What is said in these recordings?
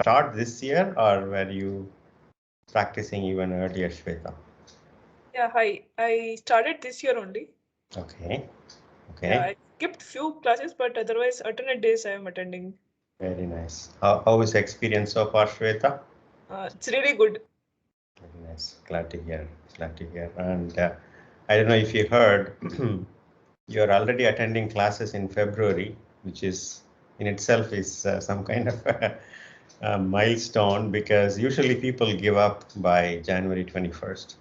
start this year, or were you practicing even earlier, Shweta? Yeah, hi. I started this year only. Okay. Yeah, Okay. I skipped few classes, but otherwise alternate days I am attending. Very nice. How is the experience so far, Shweta? It's really good. Very nice. Glad to hear. Glad to hear. And I don't know if you heard, you're already attending classes in February, which is in itself is some kind of a milestone, because usually people give up by January 21st.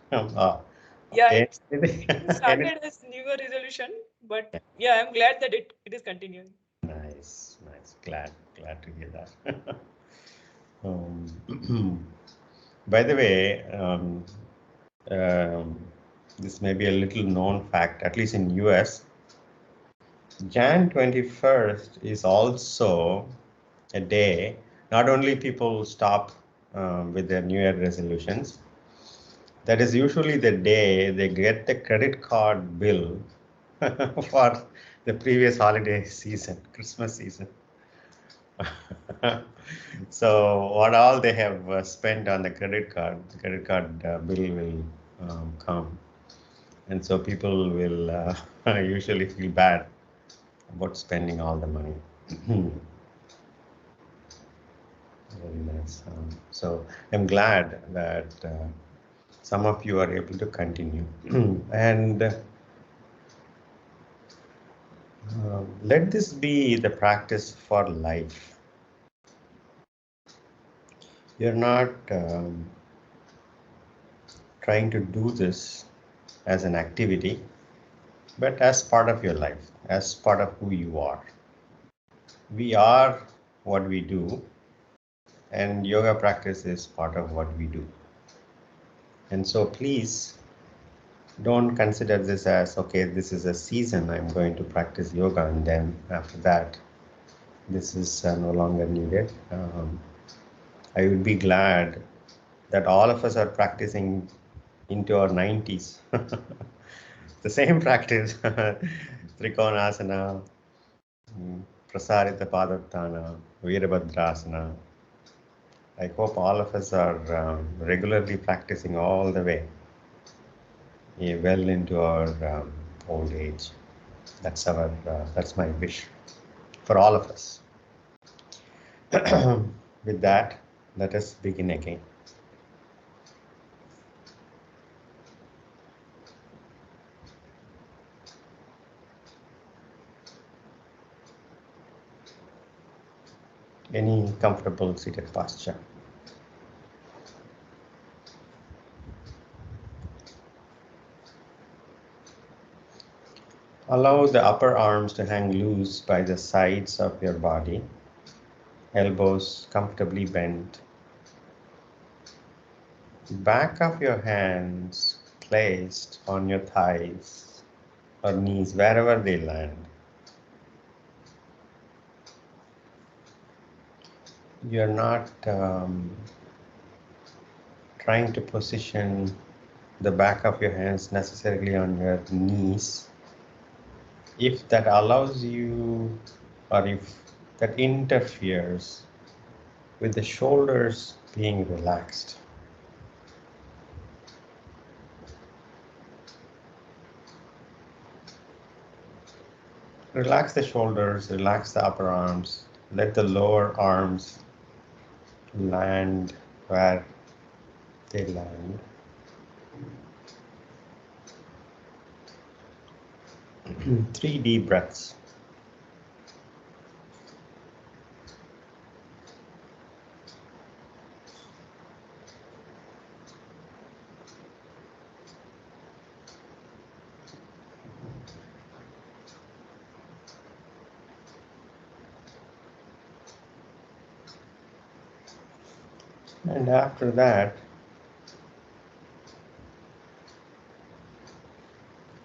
Yeah, And- it and it- started as New Year resolution, but yeah, I'm glad that it is continuing. nice, nice. Glad to hear that. By the way, um, this may be a little known fact, at least in US. Jan 21st is also a day, not only people stop with their New Year resolutions, that is usually the day they get the credit card bill for the previous holiday season, Christmas season. So what all they have spent on the credit card, bill will come. And so people will usually feel bad about spending all the money. Very nice. So I'm glad that some of you are able to continue. And let this be the practice for life. You're not trying to do this as an activity, but as part of your life, as part of who you are. We are what we do, and yoga practice is part of what we do. And so please don't consider this as, okay, this is a season, I'm going to practice yoga, and then after that, this is no longer needed. I would be glad that all of us are practicing into our 90s. The same practice, Trikonasana, Prasarita Padatthana, Virabhadrasana. I hope all of us are regularly practicing all the way, well into our old age. That's my wish for all of us. With that, let us begin again. Any comfortable seated posture. Allow the upper arms to hang loose by the sides of your body, elbows comfortably bent. Back of your hands placed on your thighs or knees, wherever they land. You're not trying to position the back of your hands necessarily on your knees. If that allows you, or if that interferes with the shoulders being relaxed, relax the shoulders, relax the upper arms, let the lower arms land where they land. Three deep breaths. And after that,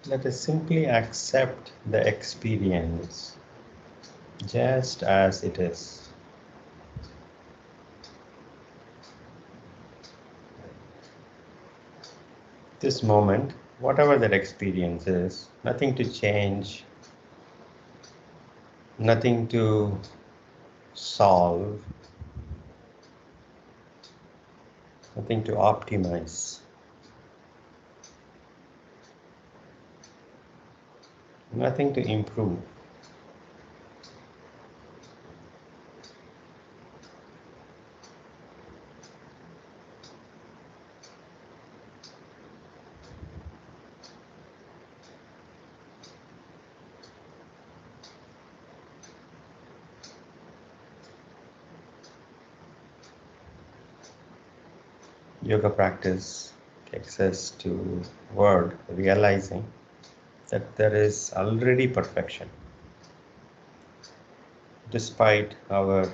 let us simply accept the experience just as it is. This moment, whatever that experience is, nothing to change, nothing to solve, nothing to optimize, nothing to improve. Yoga practice takes us to word realizing that there is already perfection, despite our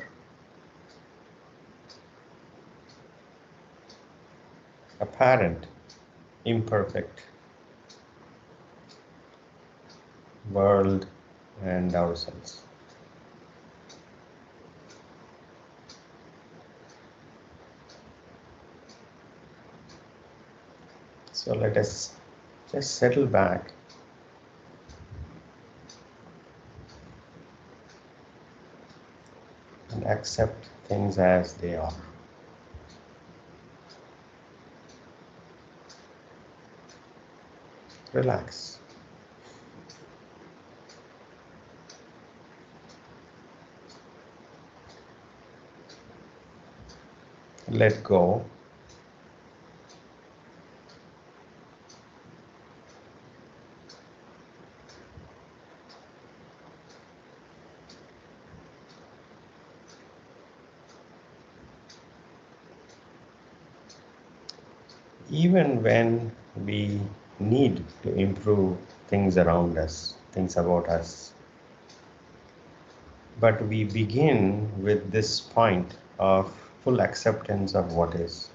apparent imperfect world and ourselves. So let us just settle back and accept things as they are. Relax. Let go. Even when we need to improve things around us, things about us, but we begin with this point of full acceptance of what is.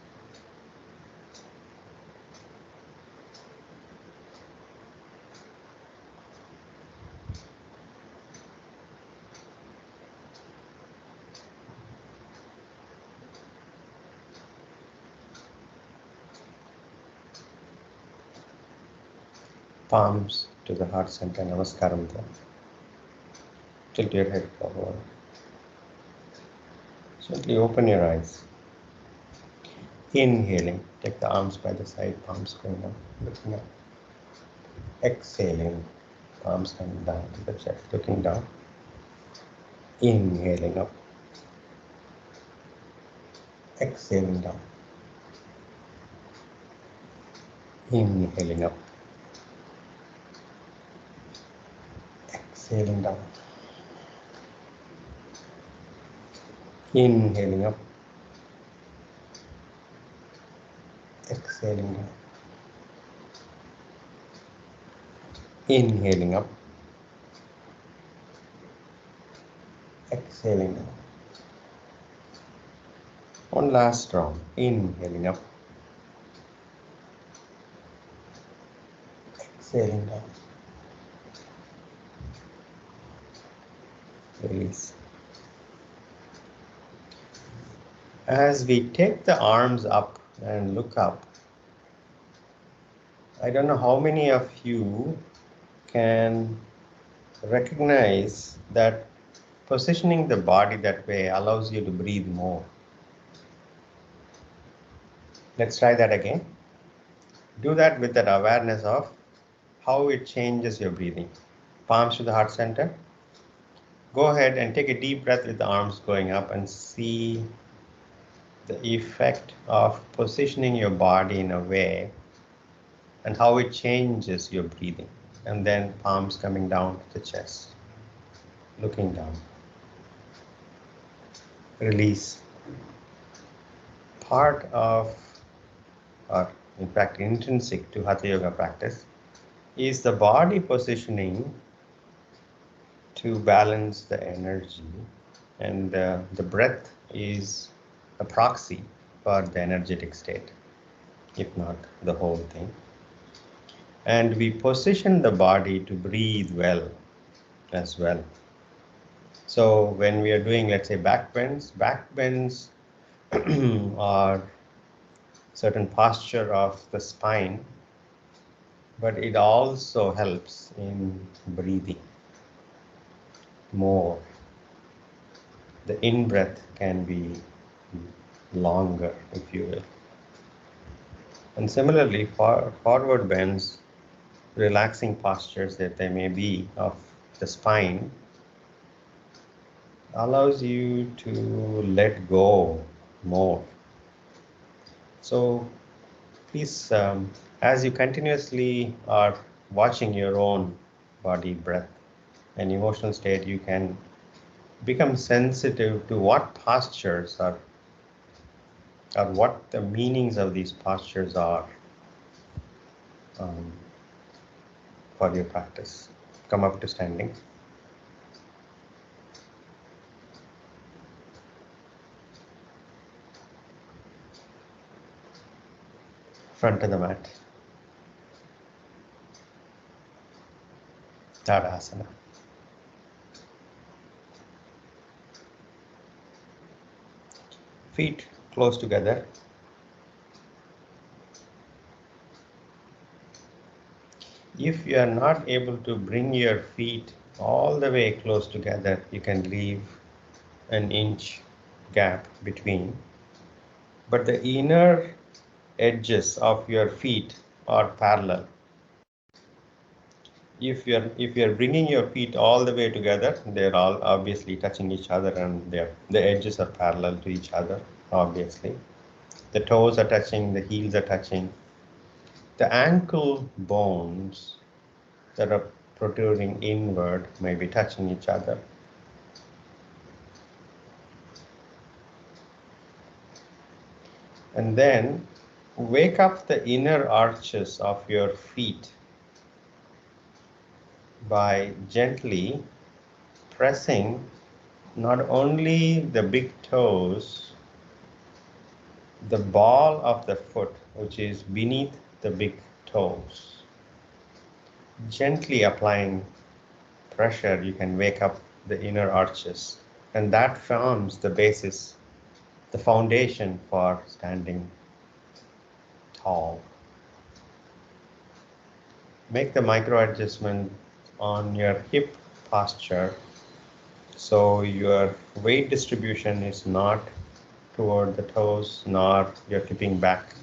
Palms to the heart center, namaskaram there. Tilt your head forward. Gently open your eyes. Inhaling, take the arms by the side, palms going up, looking up. Exhaling, palms coming down to the chest, looking down. Inhaling up. Exhaling down. Inhaling up. Exhaling down. Inhaling up. Exhaling down. Inhaling up. Exhaling down. One last round. Inhaling up. Exhaling down. Release. As we take the arms up and look up, I don't know how many of you can recognize that positioning the body that way allows you to breathe more. Let's try that again. Do that with that awareness of how it changes your breathing. Palms to the heart center. Go ahead and take a deep breath with the arms going up and see the effect of positioning your body in a way and how it changes your breathing. And then palms coming down to the chest, looking down. Release. Part of, or in fact intrinsic to Hatha Yoga practice, is the body positioning to balance the energy, and the breath is a proxy for the energetic state, if not the whole thing. And we position the body to breathe well as well. So when we are doing, let's say, back bends are certain posture of the spine, but it also helps in breathing more. The in-breath can be longer, if you will. And similarly, forward bends, relaxing postures that they may be of the spine, allows you to let go more. So please, as you continuously are watching your own body, breath, and emotional state, you can become sensitive to what postures are, or what the meanings of these postures are um, for your practice. Come up to standing. Front of the mat. Tadasana. Feet close together. If you are not able to bring your feet all the way close together, you can leave an inch gap between. But the inner edges of your feet are parallel. If you're bringing your feet all the way together, they're all obviously touching each other, and the edges are parallel to each other, obviously. The toes are touching, the heels are touching. The ankle bones that are protruding inward may be touching each other. And then wake up the inner arches of your feet by gently pressing not only the big toes, the ball of the foot, which is beneath the big toes. Gently applying pressure, you can wake up the inner arches, and that forms the basis, the foundation for standing tall. Make the micro adjustment on your hip posture so your weight distribution is not toward the toes, nor you're tipping back.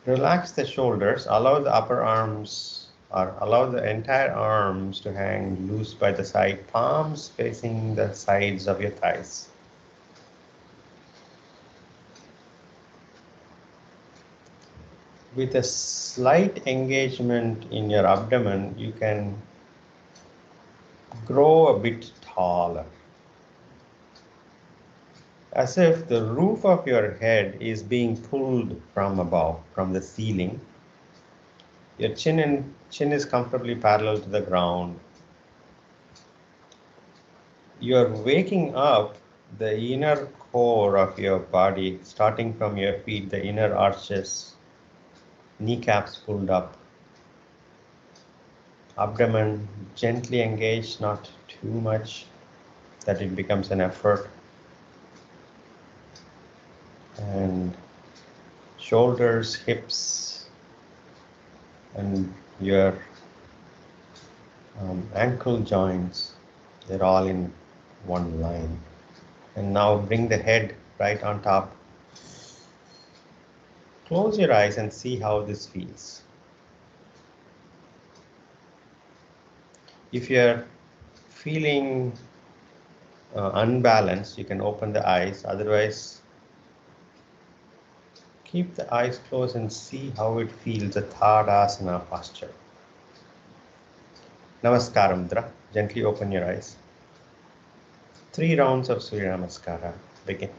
Relax the shoulders, allow the upper arms, or allow the entire arms to hang loose by the side, palms facing the sides of your thighs. With a slight engagement in your abdomen, you can grow a bit taller, as if the roof of your head is being pulled from above, from the ceiling. Your chin is comfortably parallel to the ground. You're waking up the inner core of your body, starting from your feet, the inner arches, kneecaps pulled up, abdomen gently engaged, not too much that it becomes an effort, and shoulders, hips, and your ankle joints, they're all in one line. And now bring the head right on top. Close your eyes and see how this feels. If you're feeling unbalanced, you can open the eyes. Otherwise, keep the eyes closed and see how it feels, the Tadasana posture. Namaskara Mudra. Gently open your eyes. 3 rounds of Surya Namaskara. Begin.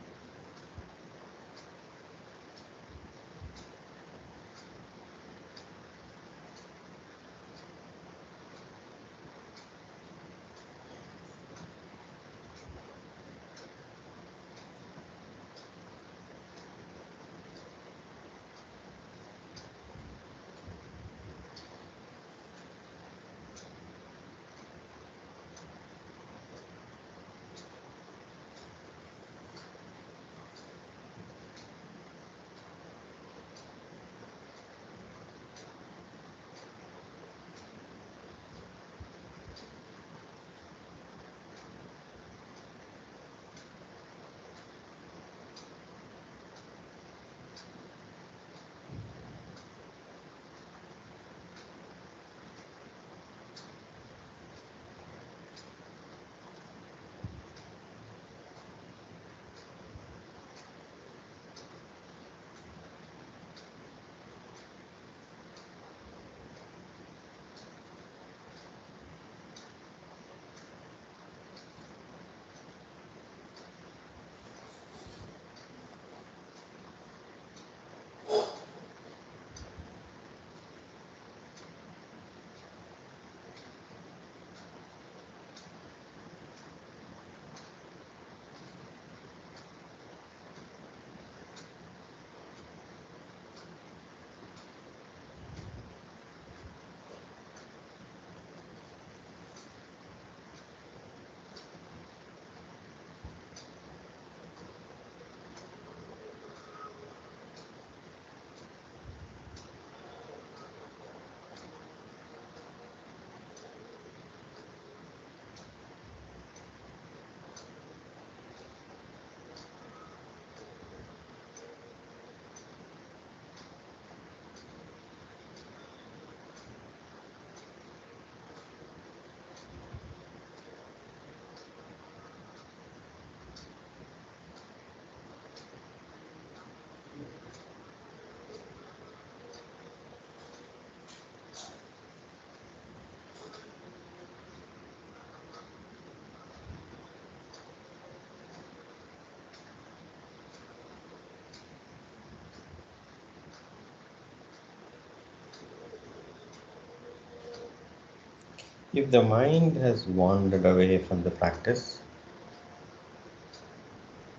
If the mind has wandered away from the practice,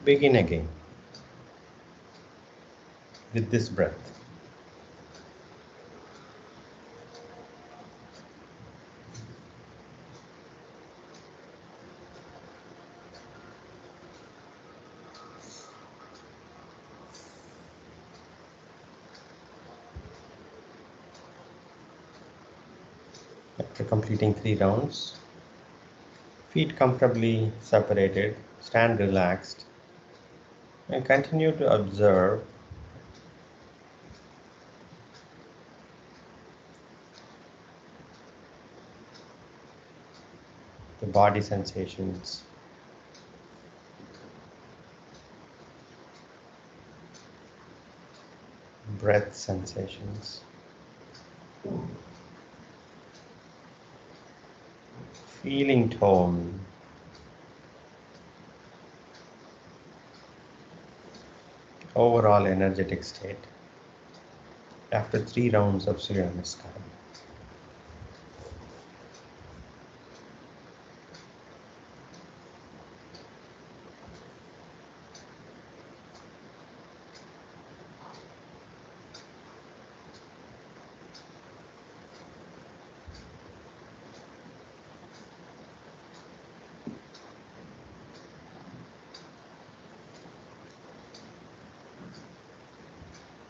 begin again with this breath. After completing 3 rounds, feet comfortably separated, stand relaxed, and continue to observe the body sensations, breath sensations, feeling tone, overall energetic state after 3 rounds of Surya Namaskar.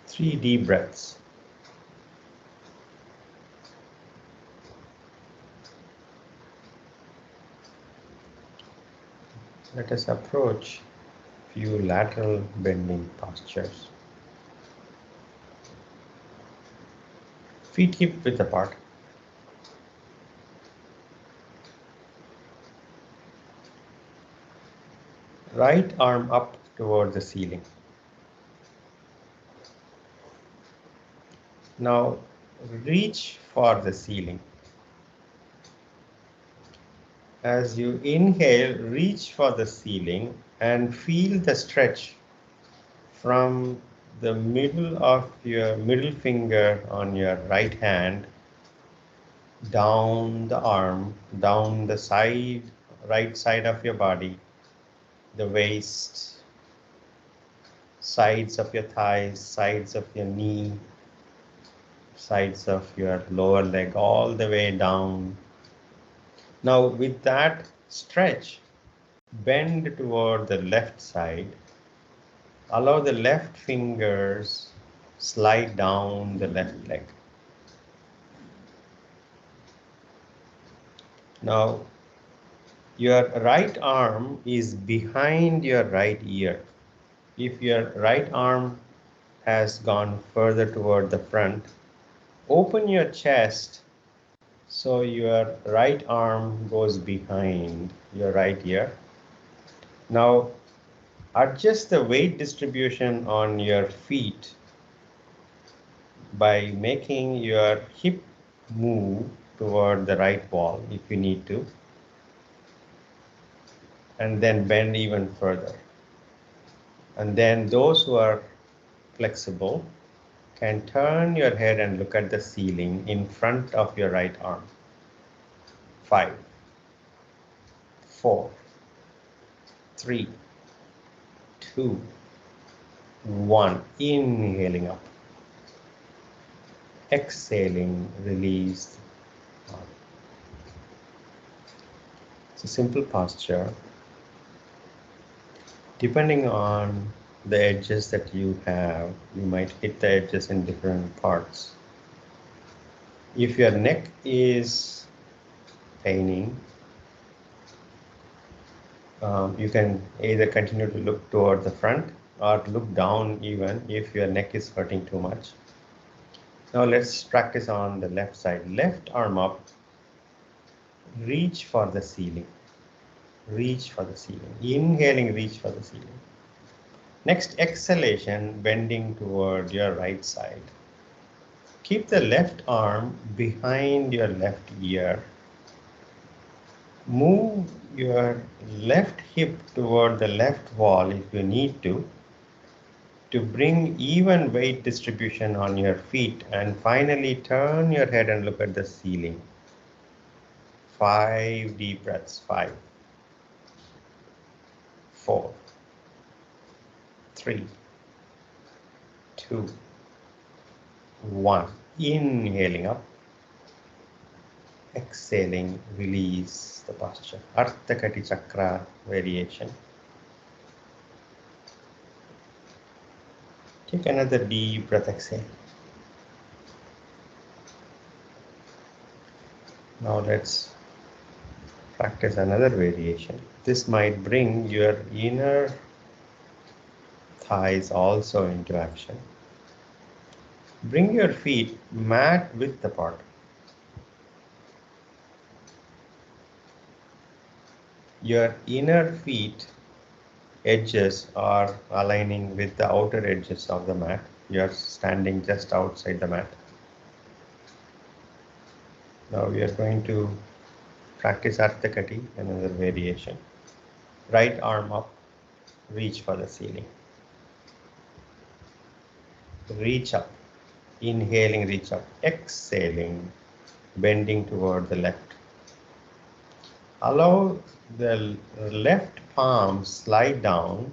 Three deep breaths. Let us approach few lateral bending postures. Feet hip width apart. Right arm up toward the ceiling. Now reach for the ceiling. As you inhale, reach for the ceiling and feel the stretch from the middle of your middle finger on your right hand down the arm, down the side, right side of your body, the waist, sides of your thighs, sides of your knee, sides of your lower leg, all the way down. Now with that stretch, bend toward the left side. Allow the left fingers slide down the left leg. Now your right arm is behind your right ear. If your right arm has gone further toward the front, open your chest so your right arm goes behind your right ear. Now adjust the weight distribution on your feet by making your hip move toward the right wall if you need to, and then bend even further. And then those who are flexible can turn your head and look at the ceiling in front of your right arm. 5, 4, 3, 2, 1. Inhaling up. Exhaling, release. It's a simple posture. Depending on the edges that you have, you might hit the edges in different parts. If your neck is paining, you can either continue to look toward the front or look down even if your neck is hurting too much. Now let's practice on the left side. Left arm up, reach for the ceiling. Reach for the ceiling. Inhaling, reach for the ceiling. Next exhalation, bending toward your right side. Keep the left arm behind your left ear. Move your left hip toward the left wall if you need to bring even weight distribution on your feet, and finally turn your head and look at the ceiling. 5 deep breaths. 5, 4, 3, 2, 1. Inhaling up. Exhaling, release the posture. Ardha Kati Chakra variation. Take another deep breath, exhale. Now let's practice another variation. This might bring your inner thighs also into action. Bring your feet mat width apart. Your inner feet edges are aligning with the outer edges of the mat. You are standing just outside the mat. Now we are going to practice Ardha Kati, another variation. Right arm up, reach for the ceiling. Reach up. Inhaling, reach up. Exhaling, bending toward the left. Allow the left palm slide down.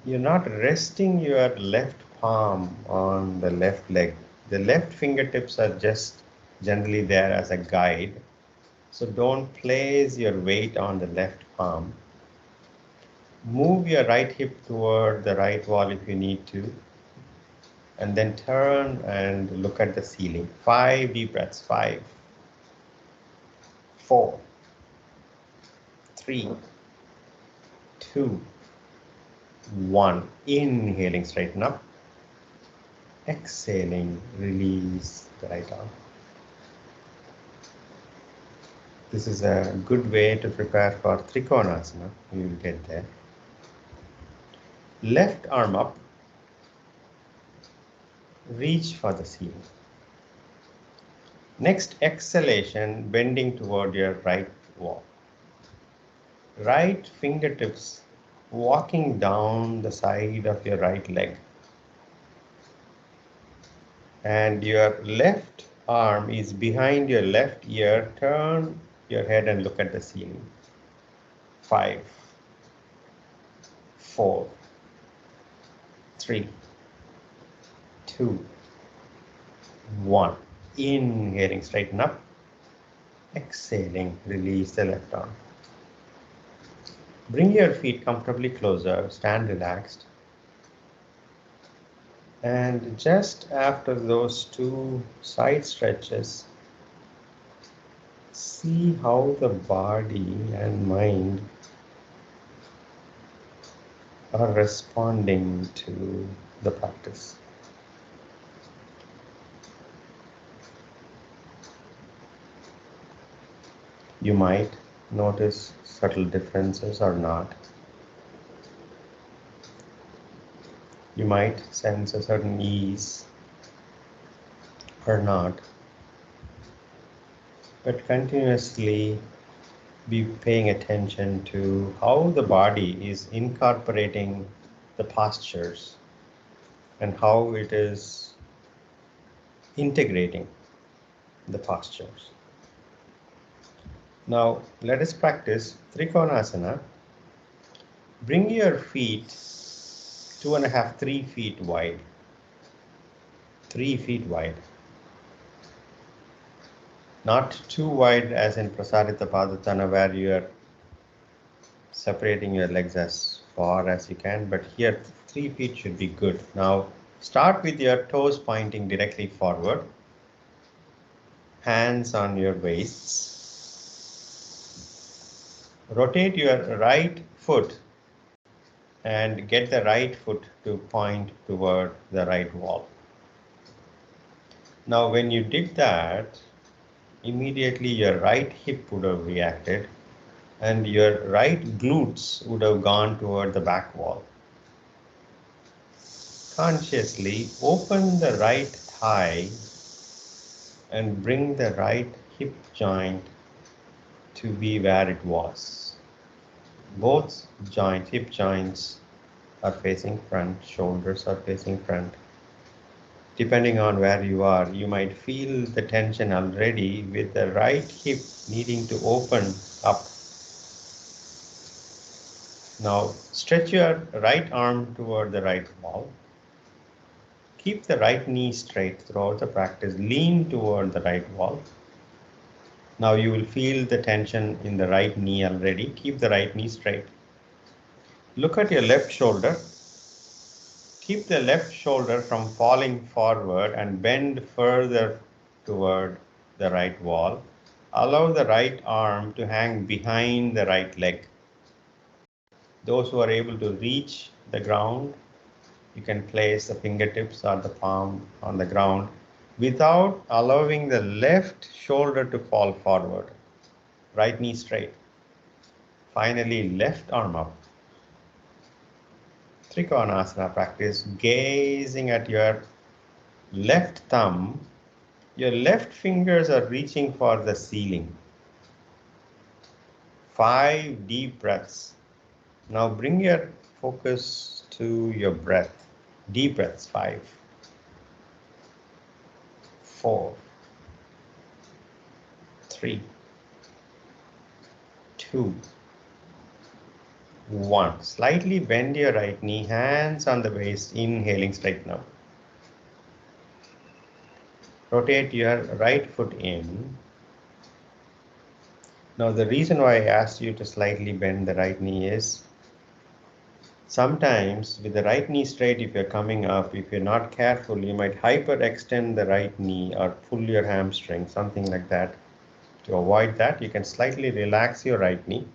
You're not resting your left palm on the left leg. The left fingertips are just generally there as a guide. So don't place your weight on the left palm. Move your right hip toward the right wall if you need to. And then turn and look at the ceiling. 5 deep breaths. 5, 4, 3, 2, 1. Inhaling, straighten up. Exhaling, release the right arm. This is a good way to prepare for Trikonasana. You will get there. Left arm up. Reach for the ceiling. Next exhalation, bending toward your right wall. Right fingertips walking down the side of your right leg. And your left arm is behind your left ear. Turn your head and look at the ceiling. 5, 4, 3, 2, 1. Inhaling, straighten up. Exhaling, release the left arm. Bring your feet comfortably closer. Stand relaxed. And just after those two side stretches, see how the body and mind are responding to the practice. You might notice subtle differences or not. You might sense a certain ease or not, but continuously be paying attention to how the body is incorporating the postures and how it is integrating the postures. Now let us practice Trikonasana. Bring your feet 2.5, 3 feet wide. 3 feet wide. Not too wide as in Prasarita Padutana where you are separating your legs as far as you can, but here 3 feet should be good. Now start with your toes pointing directly forward. Hands on your waists. Rotate your right foot and get the right foot to point toward the right wall. Now when you did that, immediately your right hip would have reacted and your right glutes would have gone toward the back wall. Consciously open the right thigh and bring the right hip joint to be where it was. Both hip joints are facing front, shoulders are facing front. Depending on where you are, you might feel the tension already with the right hip needing to open up. Now stretch your right arm toward the right wall. Keep the right knee straight throughout the practice. Lean toward the right wall. Now you will feel the tension in the right knee already. Keep the right knee straight. Look at your left shoulder. Keep the left shoulder from falling forward and bend further toward the right wall. Allow the right arm to hang behind the right leg. Those who are able to reach the ground, you can place the fingertips or the palm on the ground without allowing the left shoulder to fall forward. Right knee straight. Finally, left arm up. Trikonasana practice, gazing at your left thumb. Your left fingers are reaching for the ceiling. 5 deep breaths. Now bring your focus to your breath. Deep breaths. 5, 4, 3, 2, 1. Slightly bend your right knee, hands on the waist, inhaling straighten up. Rotate your right foot in. Now the reason why I asked you to slightly bend the right knee is sometimes with the right knee straight, if you're coming up, if you're not careful, you might hyperextend the right knee or pull your hamstring, something like that. To avoid that, you can slightly relax your right knee.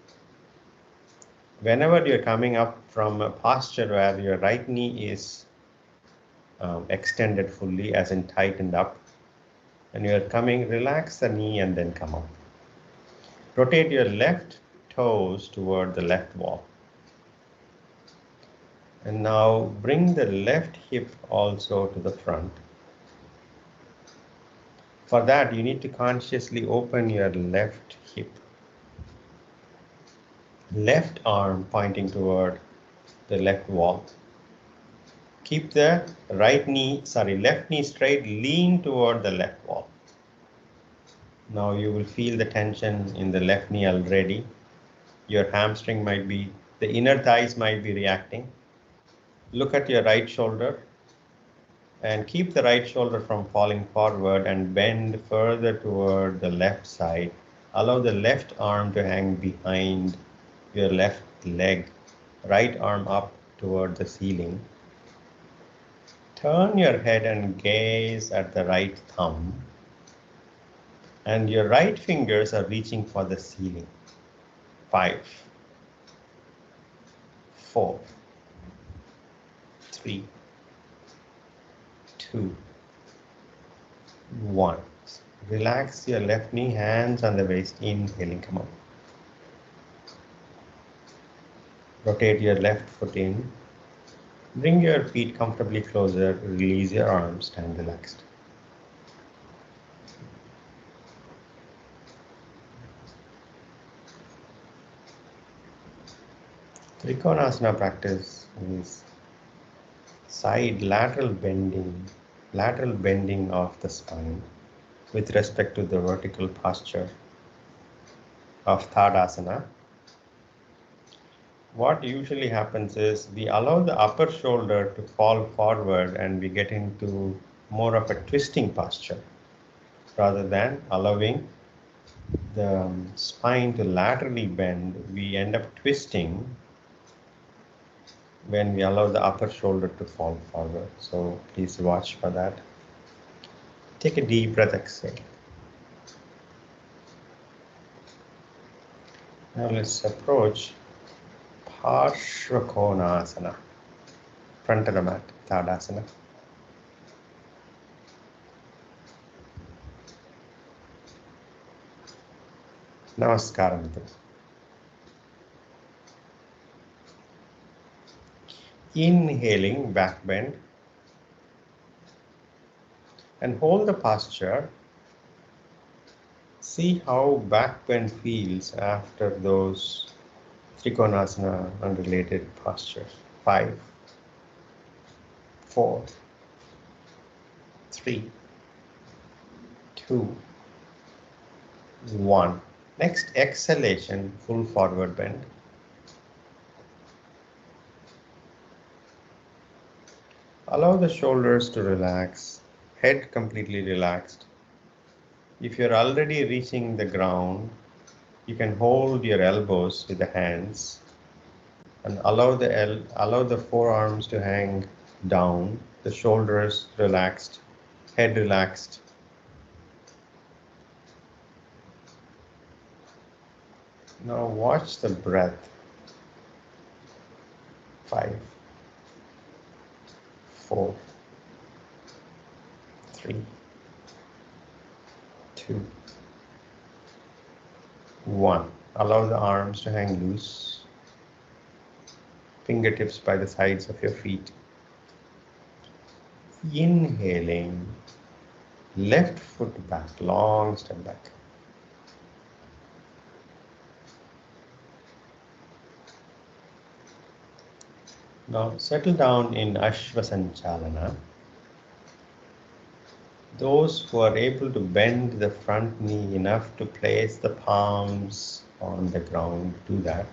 Whenever you're coming up from a posture where your right knee is extended fully, as in tightened up, and you're coming, relax the knee and then come up. Rotate your left toes toward the left wall. And now bring the left hip also to the front. For that, you need to consciously open your left hip. Left arm pointing toward the left wall. Keep the left knee straight, lean toward the left wall. Now you will feel the tension in the left knee already. Your hamstring might be, the inner thighs might be reacting. Look at your right shoulder and keep the right shoulder from falling forward and bend further toward the left side. Allow the left arm to hang behind your left leg. Right arm up toward the ceiling. Turn your head and gaze at the right thumb. And your right fingers are reaching for the ceiling. 5, 4, 3, 2, 1. Relax your left knee, hands on the waist, inhaling, come up. Rotate your left foot in. Bring your feet comfortably closer, release your arms, stand relaxed. Trikonasana practice is lateral bending of the spine with respect to the vertical posture of Tadasana. What usually happens is we allow the upper shoulder to fall forward and we get into more of a twisting posture rather than allowing the spine to laterally bend. We end up twisting when we allow the upper shoulder to fall forward. So please watch for that. Take a deep breath, exhale. Now let's approach Trikonasana, front of the mat, Tadasana. Namaskaram. Inhaling, back bend. And hold the posture. See how back bend feels after those Trikonasana unrelated postures. 5, 4, 3, 2, 1. Next exhalation, full forward bend. Allow the shoulders to relax, head completely relaxed. If you're already reaching the ground, you can hold your elbows with the hands and allow the forearms to hang down, the shoulders relaxed, head relaxed. Now watch the breath. 5, 4, 3, 2, 1. Allow the arms to hang loose, fingertips by the sides of your feet. Inhaling, left foot back, long step back. Now settle down in Ashvasanchalana. Those who are able to bend the front knee enough to place the palms on the ground, do that.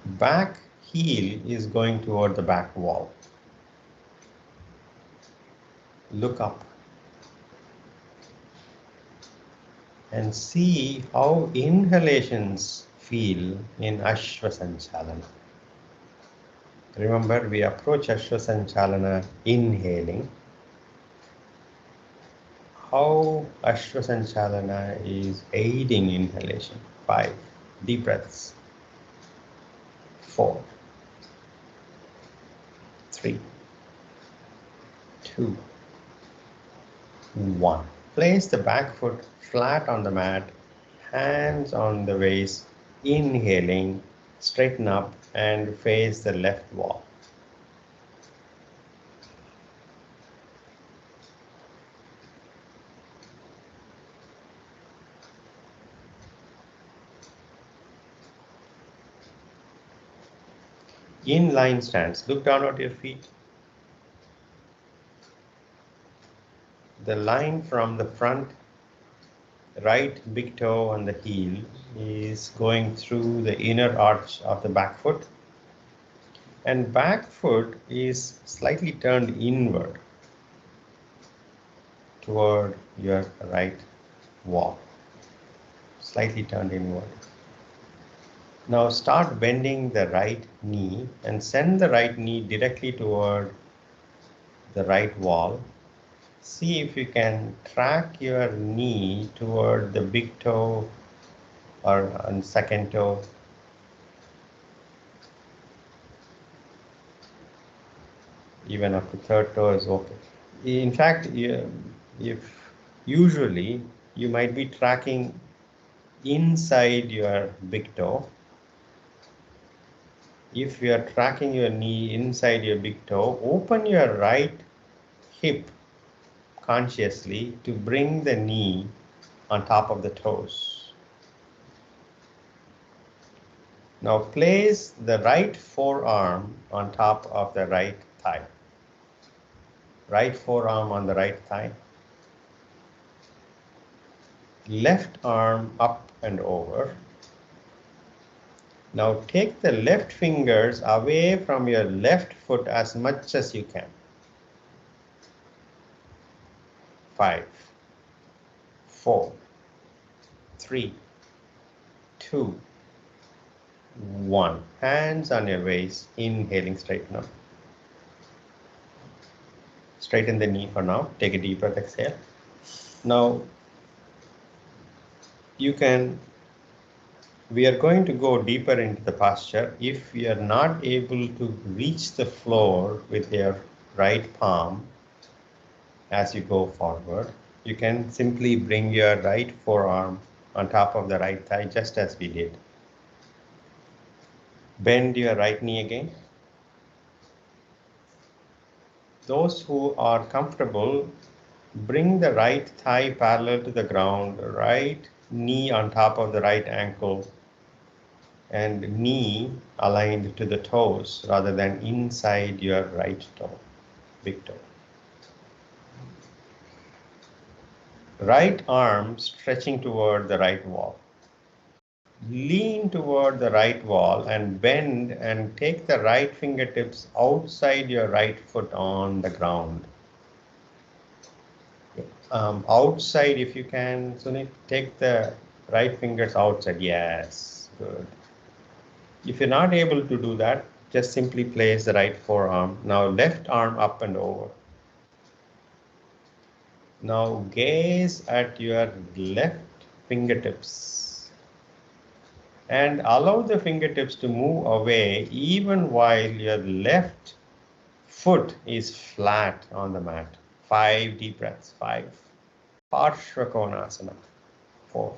Back heel is going toward the back wall. Look up and see how inhalations feel in Ashvasanchalana. Remember, we approach Ashvasanchalana inhaling. How Ashvasanchalana is aiding inhalation. 5 deep breaths. 4, 3, 2, 1. Place the back foot flat on the mat, hands on the waist, inhaling, straighten up and face the left wall. Inline stance. Look down at your feet. The line from the front right big toe on the heel is going through the inner arch of the back foot, and back foot is slightly turned inward toward your right wall, slightly turned inward. Now start bending the right knee and send the right knee directly toward the right wall. See if you can track your knee toward the big toe or on second toe. Even up to third toe is okay. In fact, if usually you might be tracking inside your big toe. If you are tracking your knee inside your big toe, open your right hip consciously to bring the knee on top of the toes. Now place the right forearm on top of the right thigh. Right forearm on the right thigh. Left arm up and over. Now take the left fingers away from your left foot as much as you can. 5, 4, 3, 2, 1. Hands on your waist, inhaling, straighten up. Straighten the knee for now. Take a deep breath, exhale. Now, we are going to go deeper into the posture. If you are not able to reach the floor with your right palm as you go forward, you can simply bring your right forearm on top of the right thigh, just as we did. Bend your right knee again. Those who are comfortable, bring the right thigh parallel to the ground, right knee on top of the right ankle, and knee aligned to the toes rather than inside your right toe, big toe. Right arm stretching toward the right wall. Lean toward the right wall and bend and take the right fingertips outside your right foot on the ground. Outside if you can, Sunit, take the right fingers outside. Yes, good. If you're not able to do that, just simply place the right forearm. Now left arm up and over. Now gaze at your left fingertips and allow the fingertips to move away even while your left foot is flat on the mat. 5 deep breaths. 5. Trikonasana. 4,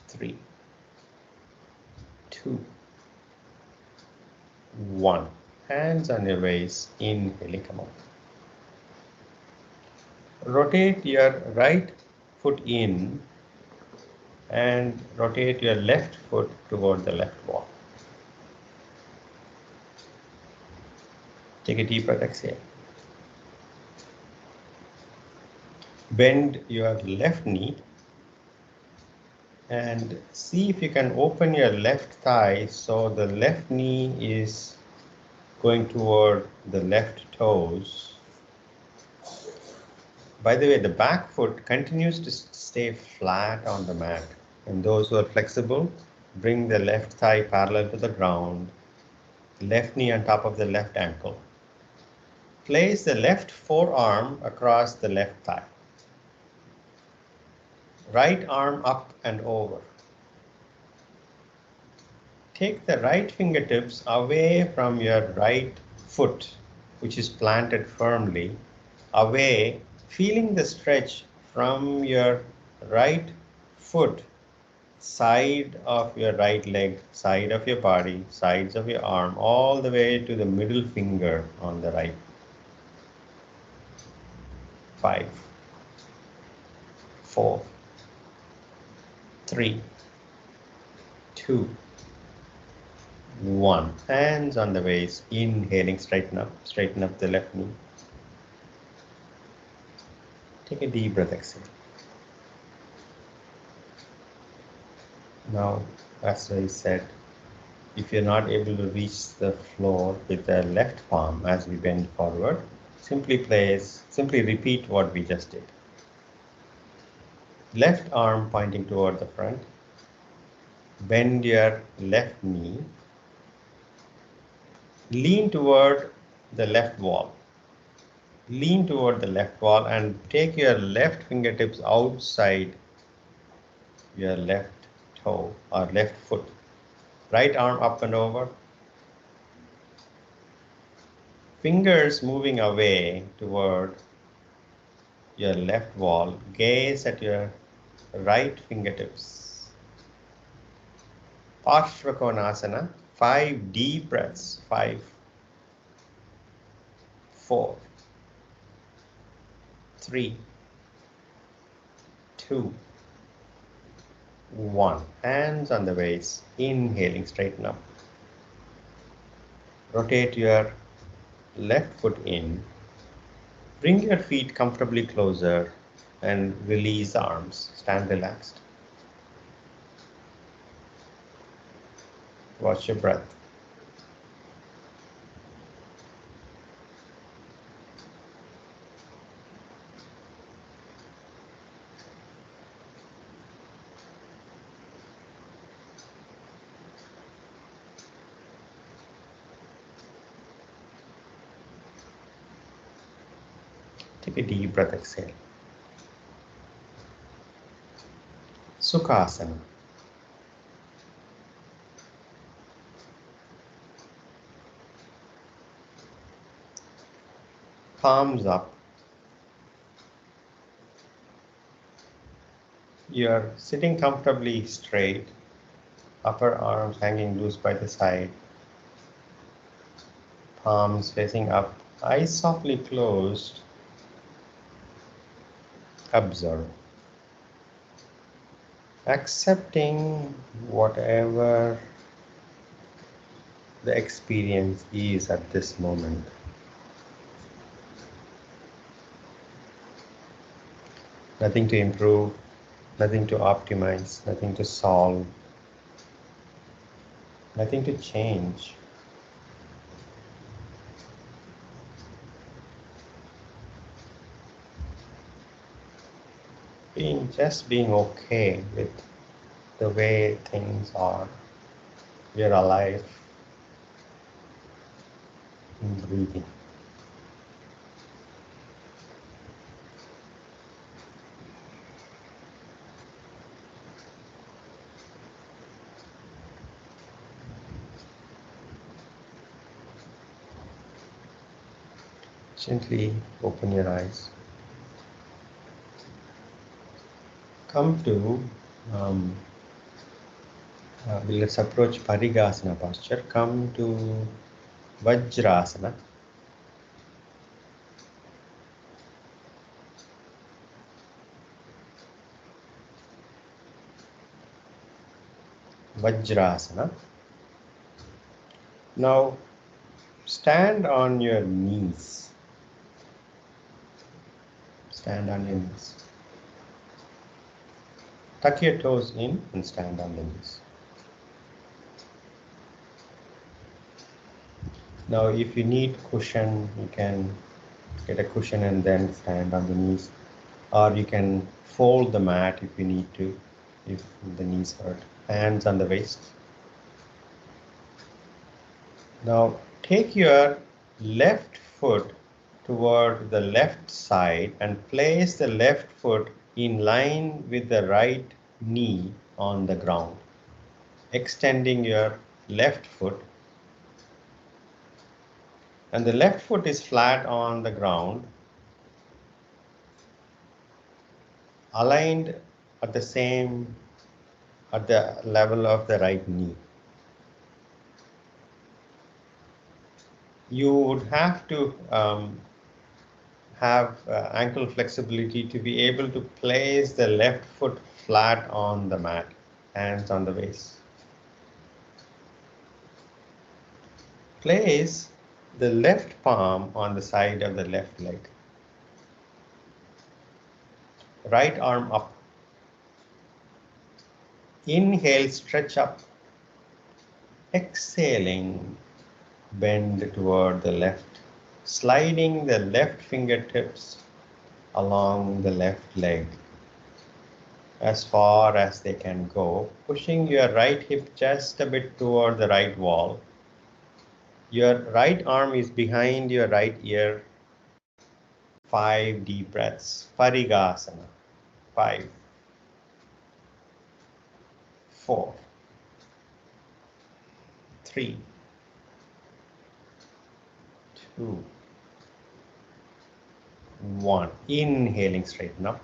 3, 2, 1. Hands on your waist. Inhaling, come on. Rotate your right foot in and rotate your left foot toward the left wall. Take a deep breath, exhale. Bend your left knee and see if you can open your left thigh so the left knee is going toward the left toes. By the way, the back foot continues to stay flat on the mat. And those who are flexible, bring the left thigh parallel to the ground, left knee on top of the left ankle. Place the left forearm across the left thigh. Right arm up and over. Take the right fingertips away from your right foot, which is planted firmly, away, feeling the stretch from your right foot, side of your right leg, side of your body, sides of your arm, all the way to the middle finger on the right. 5, 4, 3, 2, 1. Hands on the waist, inhaling, straighten up the left knee. Take a deep breath, exhale. Now, as I said, if you're not able to reach the floor with the left palm as we bend forward, simply repeat what we just did. Left arm pointing toward the front. Bend your left knee. Lean toward the left wall. Lean toward the left wall and take your left fingertips outside your left toe or left foot. Right arm up and over. Fingers moving away toward your left wall. Gaze at your right fingertips. Trikonasana. 5 deep breaths. 5, 4, 3, 2, 1. Hands on the waist. Inhaling, straighten up. Rotate your left foot in. Bring your feet comfortably closer and release the arms. Stand relaxed. Watch your breath. Take a deep breath, exhale. Sukhasana. Palms up. You're sitting comfortably straight. Upper arms hanging loose by the side. Palms facing up. Eyes softly closed. Observe. Accepting whatever the experience is at this moment. Nothing to improve, nothing to optimize, nothing to solve, nothing to change. Just being okay with the way things are. We're alive and breathing. Gently open your eyes. Come to, let's approach Parigasana posture. Come to Vajrasana. Vajrasana. Now stand on your knees. Stand on your knees. Tuck your toes in and stand on the knees. Now if you need cushion, you can get a cushion and then stand on the knees. Or you can fold the mat if you need to, if the knees hurt. Hands on the waist. Now take your left foot toward the left side and place the left foot in line with the right knee on the ground. Extending your left foot, and the left foot is flat on the ground, aligned at the level of the right knee. You would have to have ankle flexibility to be able to place the left foot flat on the mat, hands on the waist. Place the left palm on the side of the left leg. Right arm up. Inhale, stretch up. Exhaling, bend toward the left, sliding the left fingertips along the left leg as far as they can go, pushing your right hip just a bit toward the right wall. Your right arm is behind your right ear. 5 deep breaths. Parigasana. 5, 4, 3, 2, 1. Inhaling, straighten up.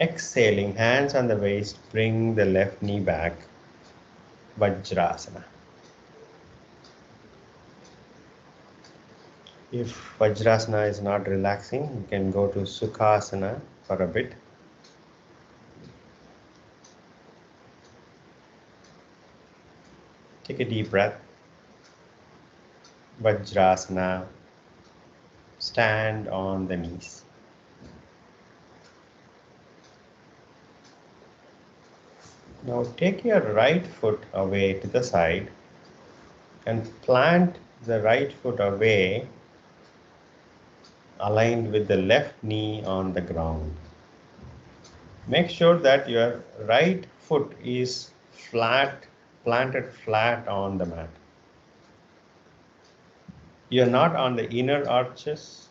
Exhaling, hands on the waist, bring the left knee back. Vajrasana. If Vajrasana is not relaxing, you can go to Sukhasana for a bit. Take a deep breath. Vajrasana. Stand on the knees. Now take your right foot away to the side and plant the right foot away, aligned with the left knee on the ground. Make sure that your right foot is flat, planted flat on the mat. You're not on the inner arches,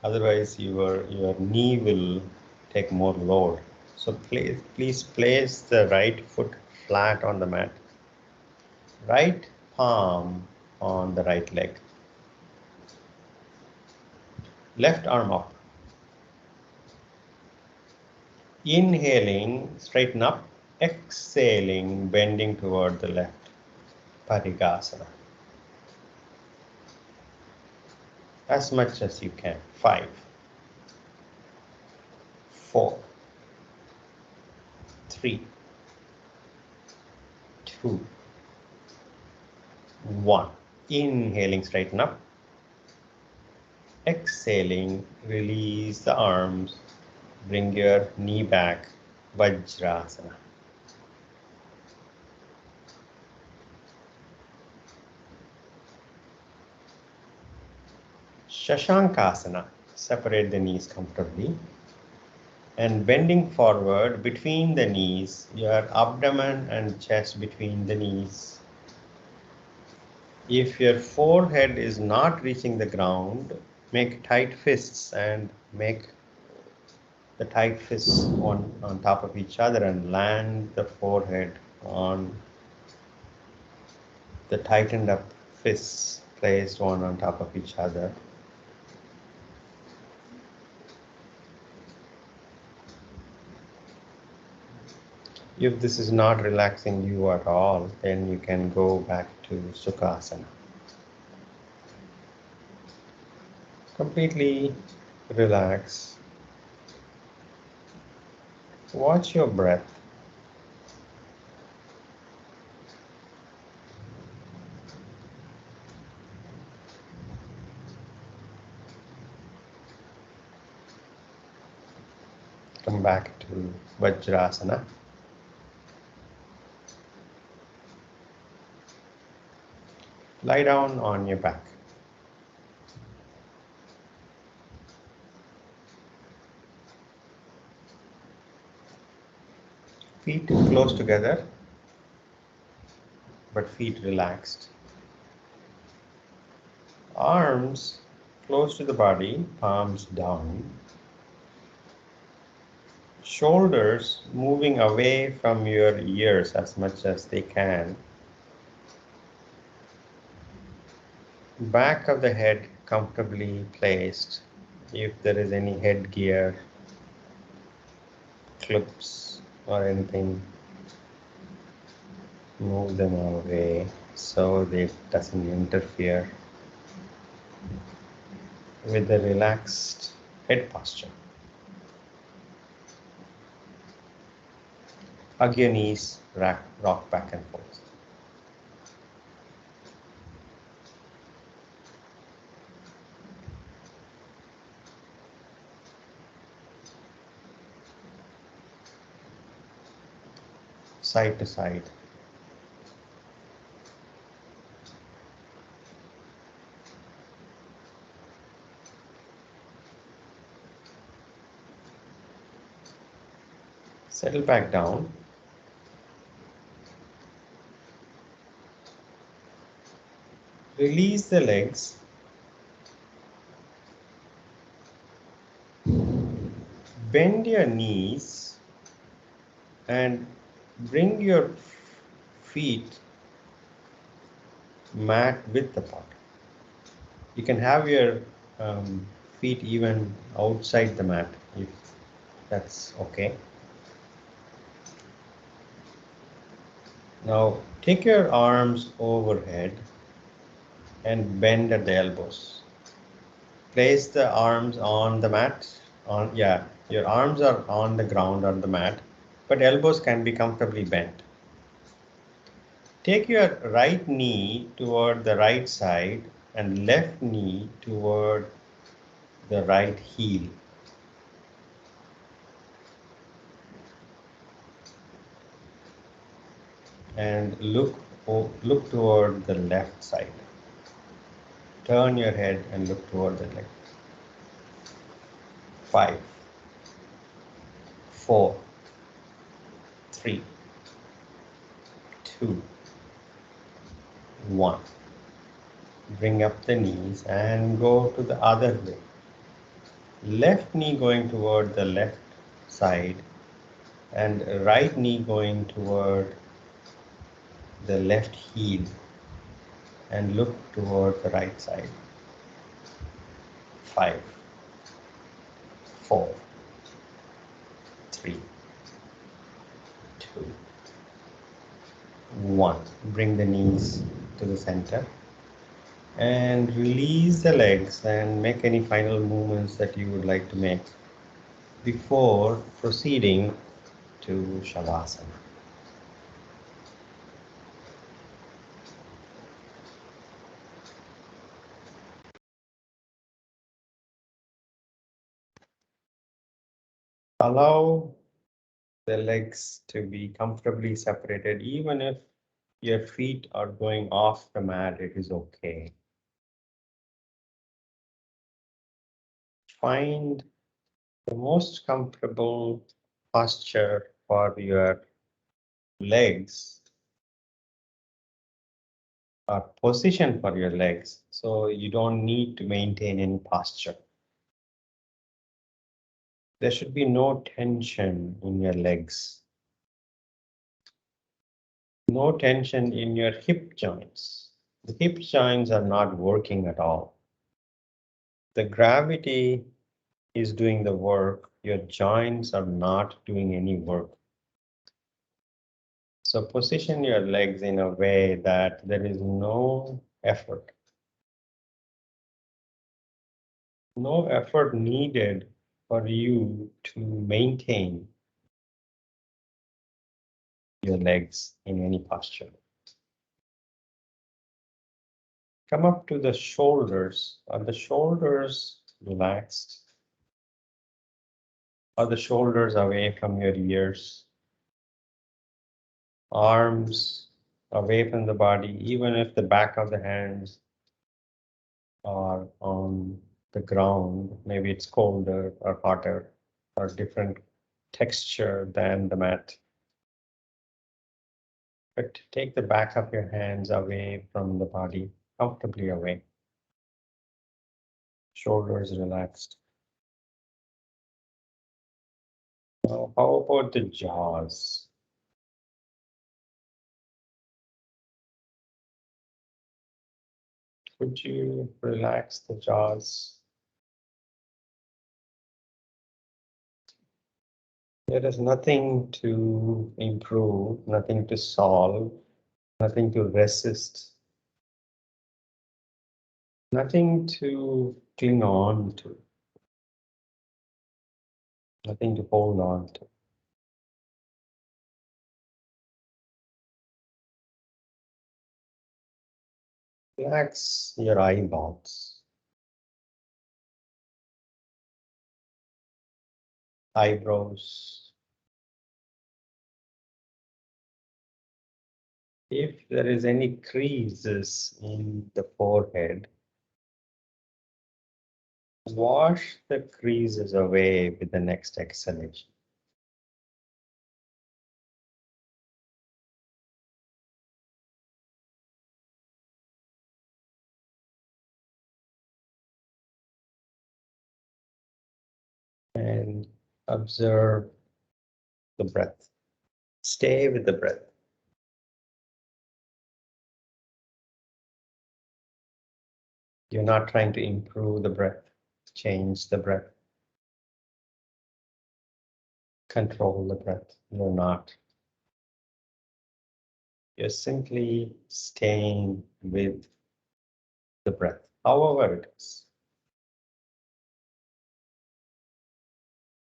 otherwise your knee will take more load. So please place the right foot flat on the mat. Right palm on the right leg. Left arm up. Inhaling, straighten up. Exhaling, bending toward the left. Parigasana. As much as you can. 5, 4, 3, 2, 1. Inhaling, straighten up. Exhaling, release the arms, bring your knee back, Vajrasana. Shashankasana, separate the knees comfortably and bending forward between the knees, your abdomen and chest between the knees. If your forehead is not reaching the ground, make tight fists and make the tight fists on top of each other and land the forehead on the tightened up fists placed one on top of each other. If this is not relaxing you at all, then you can go back to Sukhasana. Completely relax. Watch your breath. Come back to Vajrasana. Lie down on your back. Feet close together, but feet relaxed. Arms close to the body, palms down. Shoulders moving away from your ears as much as they can. Back of the head comfortably placed. If there is any headgear, clips or anything, move them away so that it doesn't interfere with the relaxed head posture. Hug your knees, rock back and forth. Side to side. Settle back down. Release the legs. Bend your knees and bring your feet mat width apart. You can have your feet even outside the mat if that's okay. Now take your arms overhead and bend at the elbows. Place the arms on the mat. Your arms are on the ground on the mat, but elbows can be comfortably bent. Take your right knee toward the right side and left knee toward the right heel. And look toward the left side. Turn your head and look toward the left. 5, 4, 3, 2, 1. Bring up the knees and go to the other way. Left knee going toward the left side and right knee going toward the left heel and look toward the right side. 5, 4, 3, 2, 1. Bring the knees to the center and release the legs and make any final movements that you would like to make before proceeding to Shavasana. Allow the legs to be comfortably separated, even if your feet are going off the mat, it is okay. Find the most comfortable posture for your legs or position for your legs, so you don't need to maintain any posture. There should be no tension in your legs, no tension in your hip joints. The hip joints are not working at all. The gravity is doing the work, your joints are not doing any work. So position your legs in a way that there is no effort. No effort needed for you to maintain your legs in any posture. Come up to the shoulders. Are the shoulders relaxed? Are the shoulders away from your ears? Arms away from the body, even if the back of the hands are on the ground. Maybe it's colder or hotter or different texture than the mat. But take the back of your hands away from the body, comfortably away. Shoulders relaxed. Now, how about the jaws? Could you relax the jaws? There is nothing to improve, nothing to solve, nothing to resist, nothing to cling on to, nothing to hold on to. Relax your eyeballs, eyebrows. If there is any creases in the forehead, wash the creases away with the next exhalation. And observe the breath. Stay with the breath. You're not trying to improve the breath, change the breath, control the breath. You're not. You're simply staying with the breath, however it is.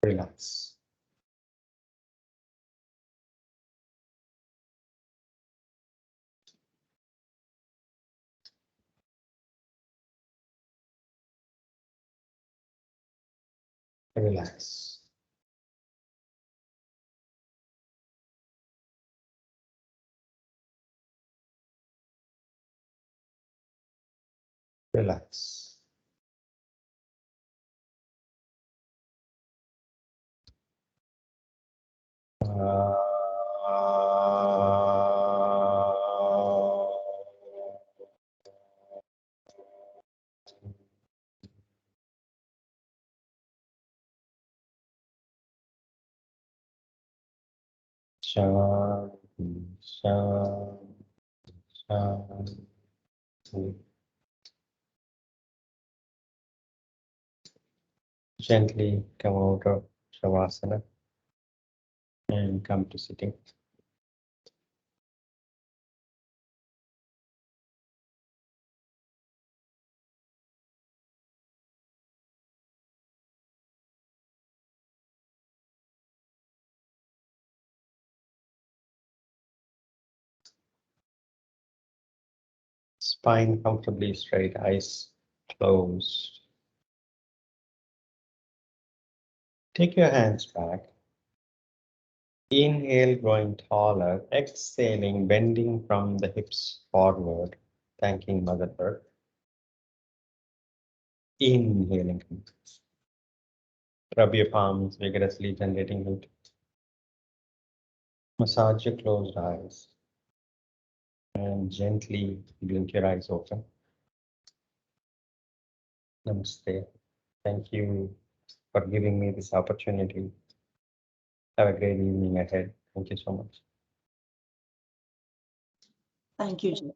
Relax. Relax. Relax. Uh, Shanti, shanti, shanti. Gently come out of Shavasana and come to sitting. Spine comfortably straight, eyes closed. Take your hands back. Inhale, growing taller. Exhaling, bending from the hips forward, thanking Mother Earth. Inhaling. Rub your palms vigorously, generating heat. Massage your closed eyes. And gently blink your eyes open. Namaste. Thank you for giving me this opportunity. Have a great evening ahead. Thank you so much. Thank you, Jay.